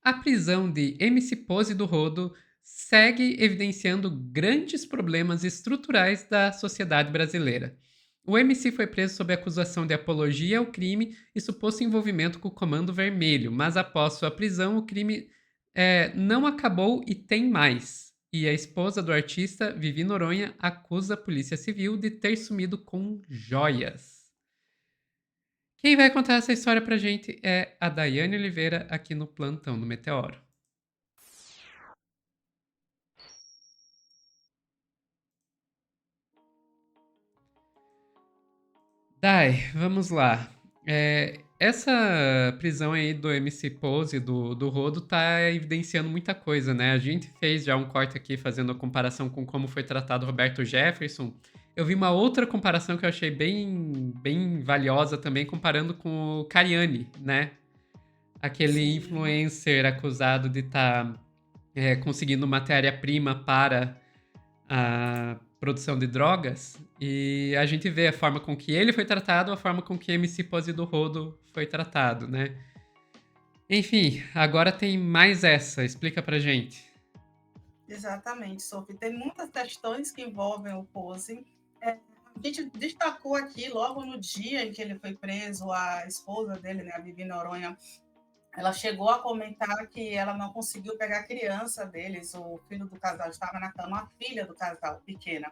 A prisão de MC Pose do Rodo segue evidenciando grandes problemas estruturais da sociedade brasileira. O MC foi preso sob acusação de apologia ao crime e suposto envolvimento com o Comando Vermelho, mas após sua prisão, o crime não acabou e tem mais. E a esposa do artista, Vivi Noronha, acusa a Polícia Civil de ter sumido com joias. Quem vai contar essa história pra gente é a Daiane Oliveira, aqui no Plantão do Meteoro. Dai, vamos lá. Essa prisão aí do MC Pose, do Rodo, tá evidenciando muita coisa, né? A gente fez já um corte aqui fazendo a comparação com como foi tratado Roberto Jefferson. Eu vi uma outra comparação que eu achei bem valiosa também, comparando com o Cariani, né? Aquele Sim, influencer acusado de estar conseguindo matéria-prima para a produção de drogas, e a gente vê a forma com que ele foi tratado, a forma com que MC Pose do Rodo foi tratado, né? Enfim, agora tem mais essa. Explica pra gente. exatamente, Sophie. Tem muitas questões que envolvem o Pose. A gente destacou aqui, logo no dia em que ele foi preso, a esposa dele, né, a Vivi Noronha, ela chegou a comentar que ela não conseguiu pegar a criança deles, o filho do casal estava na cama, a filha do casal, pequena,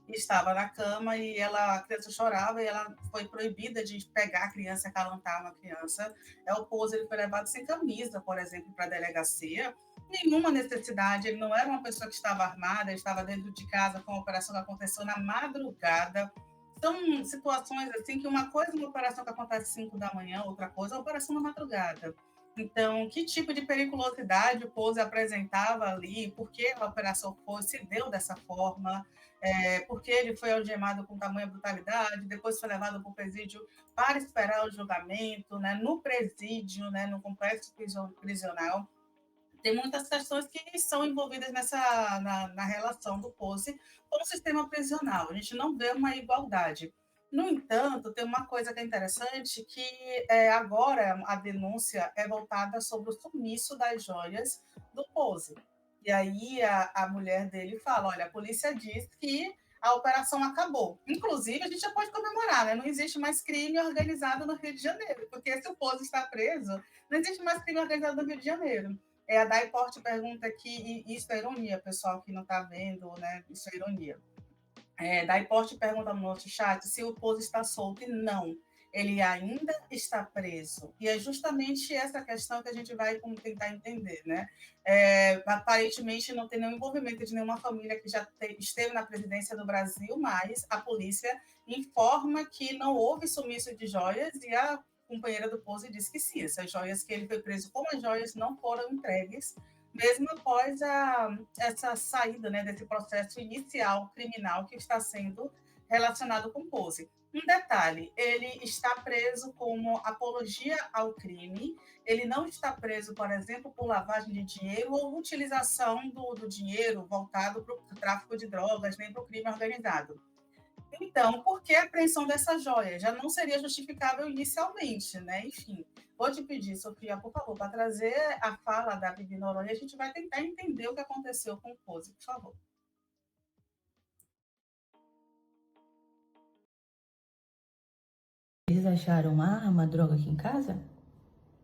estava na cama e a criança chorava e ela foi proibida de pegar a criança, acalentar uma criança. O Pose ele foi levado sem camisa, por exemplo, para a delegacia. Nenhuma necessidade, ele não era uma pessoa que estava armada, ele estava dentro de casa com a operação que aconteceu na madrugada. São situações assim que uma coisa é uma operação que acontece às 5 da manhã, outra coisa é uma operação na madrugada. Então, que tipo de periculosidade o Pose apresentava ali? Por que a operação se deu dessa forma? Porque ele foi algemado com tamanha brutalidade, depois foi levado para o presídio para esperar o julgamento, né? No presídio, né? No complexo prisional. Tem muitas questões que são envolvidas na relação do Pose com o sistema prisional. A gente não vê uma igualdade. No entanto, tem uma coisa que é interessante, que agora a denúncia é voltada sobre o sumiço das joias do Pose. E aí a mulher dele fala, olha, a polícia diz que a operação acabou. Inclusive, a gente já pode comemorar, né? Não existe mais crime organizado no Rio de Janeiro, porque se o Pose está preso, não existe mais crime organizado no Rio de Janeiro. A Daiport pergunta aqui, e isso é ironia, pessoal que não está vendo, né? Isso é ironia. Daiport pergunta no nosso chat se o Pose está solto, e não. Ele ainda está preso. E é justamente essa questão que a gente vai tentar entender, né? Aparentemente não tem nenhum envolvimento de nenhuma família que já esteve na presidência do Brasil, mas a polícia informa que não houve sumiço de joias e a companheira do Pose diz que sim, essas joias que ele foi preso com as joias não foram entregues, mesmo após essa saída, né, desse processo inicial criminal que está sendo relacionado com Pose. Um detalhe, ele está preso como apologia ao crime, ele não está preso, por exemplo, por lavagem de dinheiro ou utilização do dinheiro voltado para o tráfico de drogas, nem para o crime organizado. Então, por que a apreensão dessa joia? Já não seria justificável inicialmente, né? Enfim, vou te pedir, Sofia, por favor, para trazer a fala da Vivi Noronha, a gente vai tentar entender o que aconteceu com o Pose, por favor. Eles acharam arma, droga aqui em casa?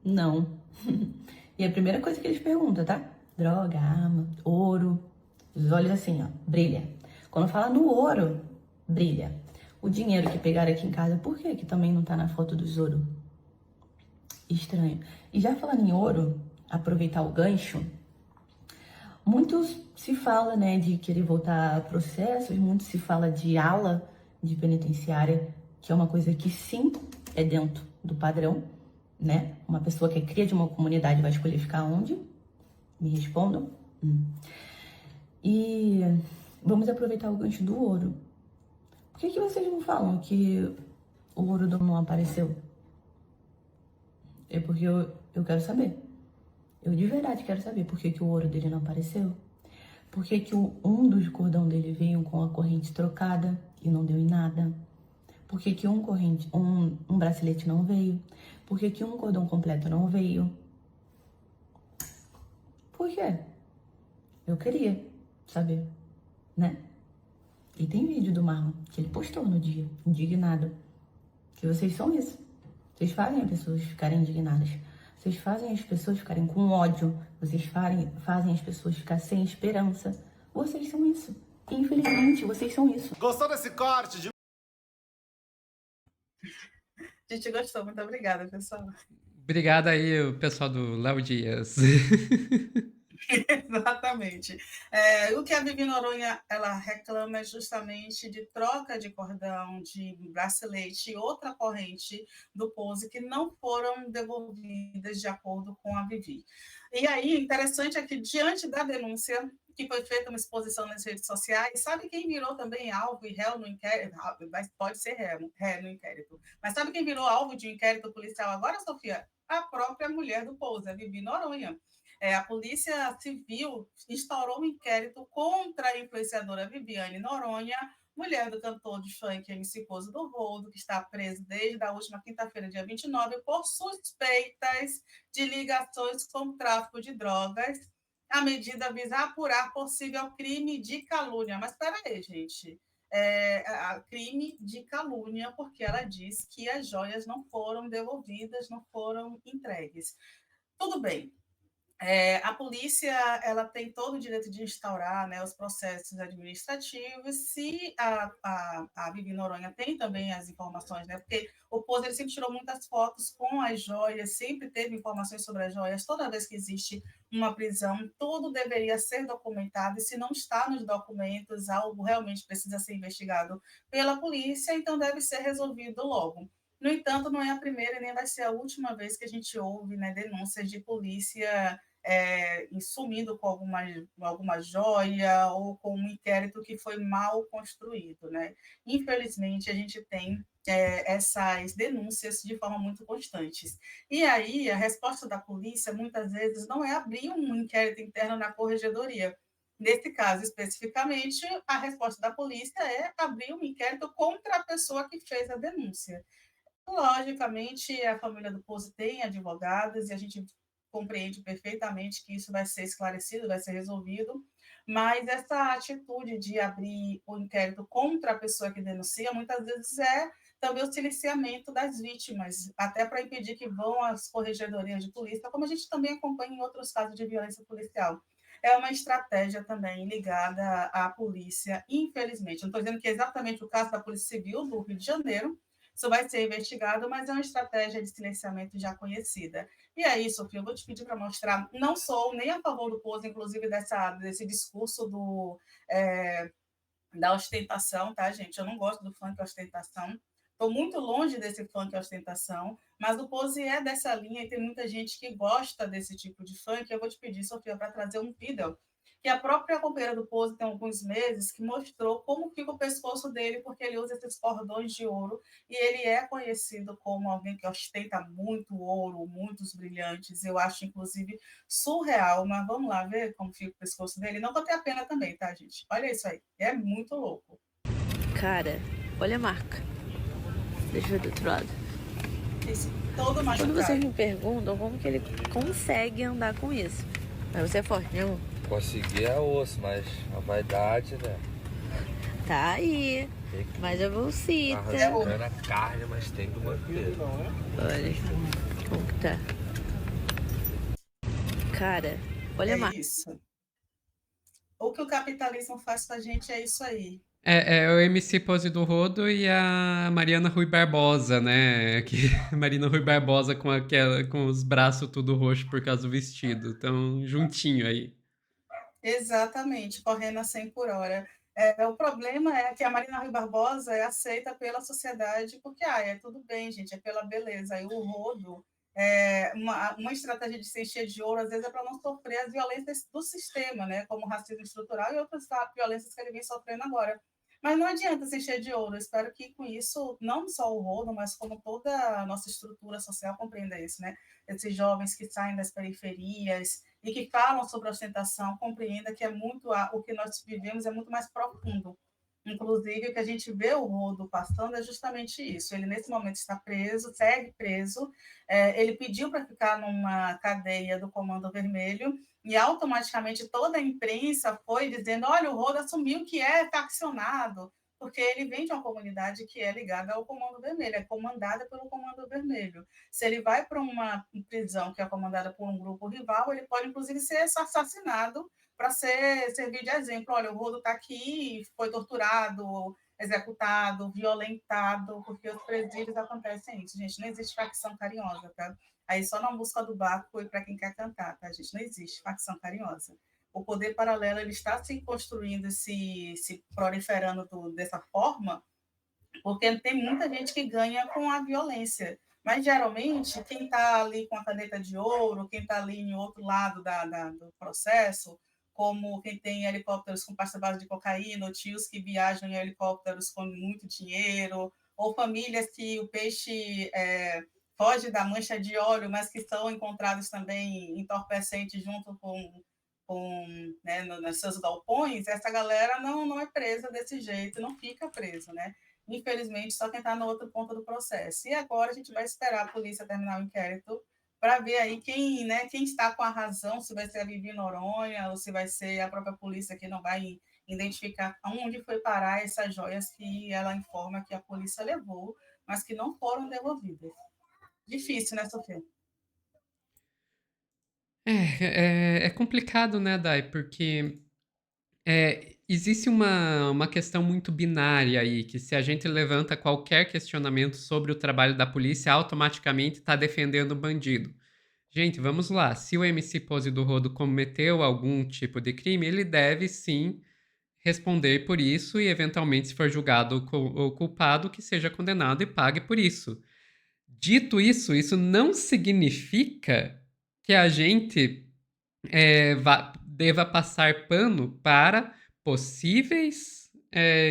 Não. E a primeira coisa que eles perguntam, tá? Droga, arma, ouro. Os olhos assim, ó, brilha. Quando fala no ouro, brilha. O dinheiro que pegaram aqui em casa, por que também não tá na foto do ouro? Estranho. E já falando em ouro, aproveitar o gancho, muitos se fala, né, de querer voltar a processos, muito se fala de ala de penitenciária, que é uma coisa que sim é dentro do padrão, né? Uma pessoa que é cria de uma comunidade vai escolher ficar onde? Me respondam. E vamos aproveitar o gancho do ouro. Por que vocês não falam que o ouro não apareceu? É porque eu quero saber. Eu de verdade quero saber por que o ouro dele não apareceu. Por que um dos cordão dele veio com a corrente trocada e não deu em nada? Por que um bracelete não veio? Por que um cordão completo não veio? quê? Eu queria saber, né? E tem vídeo do Marlon que ele postou no dia, indignado. Que vocês são isso. Vocês fazem as pessoas ficarem indignadas. Vocês fazem as pessoas ficarem com ódio. Vocês fazem as pessoas ficarem sem esperança. Vocês são isso. Infelizmente, vocês são isso. Gostou desse corte? A gente gostou, muito obrigada, pessoal. Obrigado aí, o pessoal do Léo Dias. Exatamente. O que a Vivi Noronha ela reclama é justamente de troca de cordão, de bracelete e outra corrente do Pose que não foram devolvidas de acordo com a Vivi. E aí, interessante é que, diante da denúncia que foi feita uma exposição nas redes sociais, sabe quem virou também alvo e réu no inquérito? Mas pode ser ré no inquérito. Mas sabe quem virou alvo de um inquérito policial agora, Sofia? A própria mulher do Pose, a Vivi Noronha. A Polícia Civil instaurou um inquérito contra a influenciadora Viviane Noronha, mulher do cantor de funk MC Pose do Rodo, que está preso desde a última quinta-feira, dia 29, por suspeitas de ligações com tráfico de drogas. A medida visa apurar possível crime de calúnia. Mas espera aí, gente. Crime de calúnia, porque ela diz que as joias não foram devolvidas, não foram entregues. Tudo bem, a polícia ela tem todo o direito de instaurar, né, os processos administrativos. Se a Vivi Noronha tem também as informações, né, porque o Pose ele sempre tirou muitas fotos com as joias, sempre teve informações sobre as joias. Toda vez que existe uma prisão, tudo deveria ser documentado, e se não está nos documentos, algo realmente precisa ser investigado pela polícia, então deve ser resolvido logo. No entanto, não é a primeira e nem vai ser a última vez que a gente ouve, né, denúncias de polícia sumindo com alguma joia ou com um inquérito que foi mal construído, né? Infelizmente, a gente tem essas denúncias de forma muito constantes. E aí, a resposta da polícia, muitas vezes, não é abrir um inquérito interno na corregedoria. Nesse caso, especificamente, a resposta da polícia é abrir um inquérito contra a pessoa que fez a denúncia. Logicamente, a família do Pose tem advogados e a gente compreende perfeitamente que isso vai ser esclarecido, vai ser resolvido, mas essa atitude de abrir o inquérito contra a pessoa que denuncia, muitas vezes é também o silenciamento das vítimas, até para impedir que vão às corregedorias de polícia, como a gente também acompanha em outros casos de violência policial. É uma estratégia também ligada à polícia, infelizmente. Não estou dizendo que é exatamente o caso da Polícia Civil do Rio de Janeiro, isso vai ser investigado, mas é uma estratégia de silenciamento já conhecida. E aí, Sofia, eu vou te pedir para mostrar, não sou nem a favor do Pose, inclusive desse discurso da ostentação, tá, gente? Eu não gosto do funk ostentação, estou muito longe desse funk ostentação, mas o Pose é dessa linha e tem muita gente que gosta desse tipo de funk. Eu vou te pedir, Sofia, para trazer um vídeo que a própria companheira do Pose tem alguns meses, que mostrou como fica o pescoço dele, porque ele usa esses cordões de ouro, e ele é conhecido como alguém que ostenta muito ouro, muitos brilhantes. Eu acho, inclusive, surreal, mas vamos lá ver como fica o pescoço dele. Não vou ter a pena também, tá, gente? Olha isso aí, é muito louco. Cara, olha a marca. Deixa eu ver do outro lado. Esse todo machucado. Quando vocês me perguntam como que ele consegue andar com isso. Mas você é forte, né, amor? Conseguir é osso, mas a vaidade, né? Tá aí. Mas a bolsita. Arrancando a carne, mas tem que manter. Olha como que tá. Cara, olha a marca. Isso. O que o capitalismo faz com a gente é isso aí. É o MC Pose do Rodo e a Mariana Rui Barbosa, né? Marina Rui Barbosa com os braços tudo roxo por causa do vestido. Tão juntinho aí. Exatamente, correndo a 100 por hora. O problema é que a Marina Rui Barbosa é aceita pela sociedade porque, é tudo bem, gente, é pela beleza. E o rodo, uma estratégia de se encher de ouro, às vezes, é para não sofrer as violências do sistema, né? Como o racismo estrutural e outras violências que ele vem sofrendo agora. Mas não adianta se encher de ouro. Eu espero que, com isso, não só o rodo, mas como toda a nossa estrutura social compreenda isso, né? Esses jovens que saem das periferias e que falam sobre ostentação, compreenda que o que nós vivemos é muito mais profundo. Inclusive, o que a gente vê o Rodo passando é justamente isso. Ele, nesse momento, está preso, segue preso. Ele pediu para ficar numa cadeia do Comando Vermelho e, automaticamente, toda a imprensa foi dizendo: olha, o Rodo assumiu que é faccionado, porque ele vem de uma comunidade que é ligada ao Comando Vermelho, é comandada pelo Comando Vermelho. Se ele vai para uma prisão que é comandada por um grupo rival, ele pode, inclusive, ser assassinado para servir de exemplo. Olha, o Rodo está aqui, foi torturado, executado, violentado, porque os presídios acontecem isso, gente. Não existe facção carinhosa, tá? Aí só na busca do barco e para quem quer cantar, tá, gente? Não existe facção carinhosa. O poder paralelo ele está se construindo, se proliferando dessa forma, porque tem muita gente que ganha com a violência. Mas, geralmente, quem está ali com a caneta de ouro, quem está ali em outro lado do processo, como quem tem helicópteros com pasta base de cocaína, ou tios que viajam em helicópteros com muito dinheiro, ou famílias que o peixe foge da mancha de óleo, mas que são encontrados também entorpecentes junto com nos seus galpões, essa galera não é presa desse jeito, não fica presa, né? Infelizmente, só quem está no outro ponto do processo. E agora a gente vai esperar a polícia terminar o inquérito para ver aí quem está com a razão, se vai ser a Vivi Noronha ou se vai ser a própria polícia que não vai identificar onde foi parar essas joias que ela informa que a polícia levou, mas que não foram devolvidas. Difícil, né, Sofia? É complicado, né, Dai? Porque existe uma questão muito binária aí, que se a gente levanta qualquer questionamento sobre o trabalho da polícia, automaticamente está defendendo o bandido. Gente, vamos lá. Se o MC Pose do Rodo cometeu algum tipo de crime, ele deve sim responder por isso e, eventualmente, se for julgado o culpado, que seja condenado e pague por isso. Dito isso, isso não significa que a gente deva passar pano para possíveis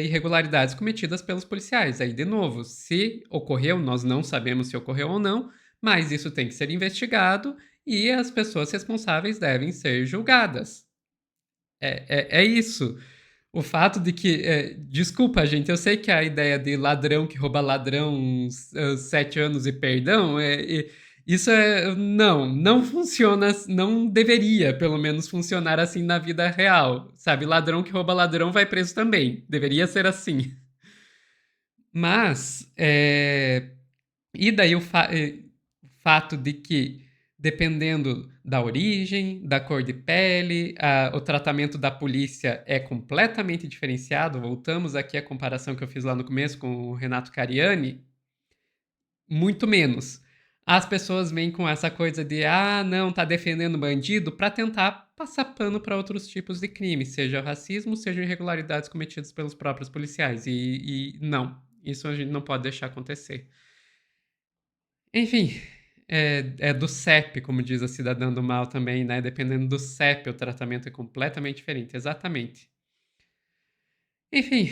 irregularidades cometidas pelos policiais. Aí, de novo, se ocorreu, nós não sabemos se ocorreu ou não, mas isso tem que ser investigado e as pessoas responsáveis devem ser julgadas. É isso. O fato de que. Desculpa, gente, eu sei que a ideia de ladrão que rouba ladrão 7 anos e perdão, isso não funciona, não deveria, pelo menos, funcionar assim na vida real, sabe? Ladrão que rouba ladrão vai preso também, deveria ser assim. Mas, e daí o fato de que, dependendo da origem, da cor de pele, o tratamento da polícia é completamente diferenciado. Voltamos aqui à comparação que eu fiz lá no começo com o Renato Cariani. Muito menos. As pessoas vêm com essa coisa de não, tá defendendo bandido, para tentar passar pano para outros tipos de crime, seja racismo, seja irregularidades cometidas pelos próprios policiais. E não, isso a gente não pode deixar acontecer. Enfim, é do CEP, como diz a Cidadã do Mal também, né? Dependendo do CEP, o tratamento é completamente diferente, exatamente. Enfim,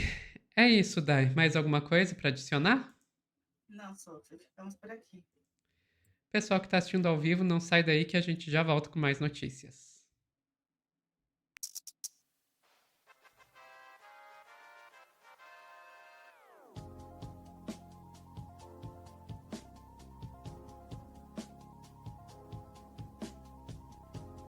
é isso, Dai. Mais alguma coisa para adicionar? Não, Sofia, ficamos por aqui. Pessoal que está assistindo ao vivo, não sai daí que a gente já volta com mais notícias.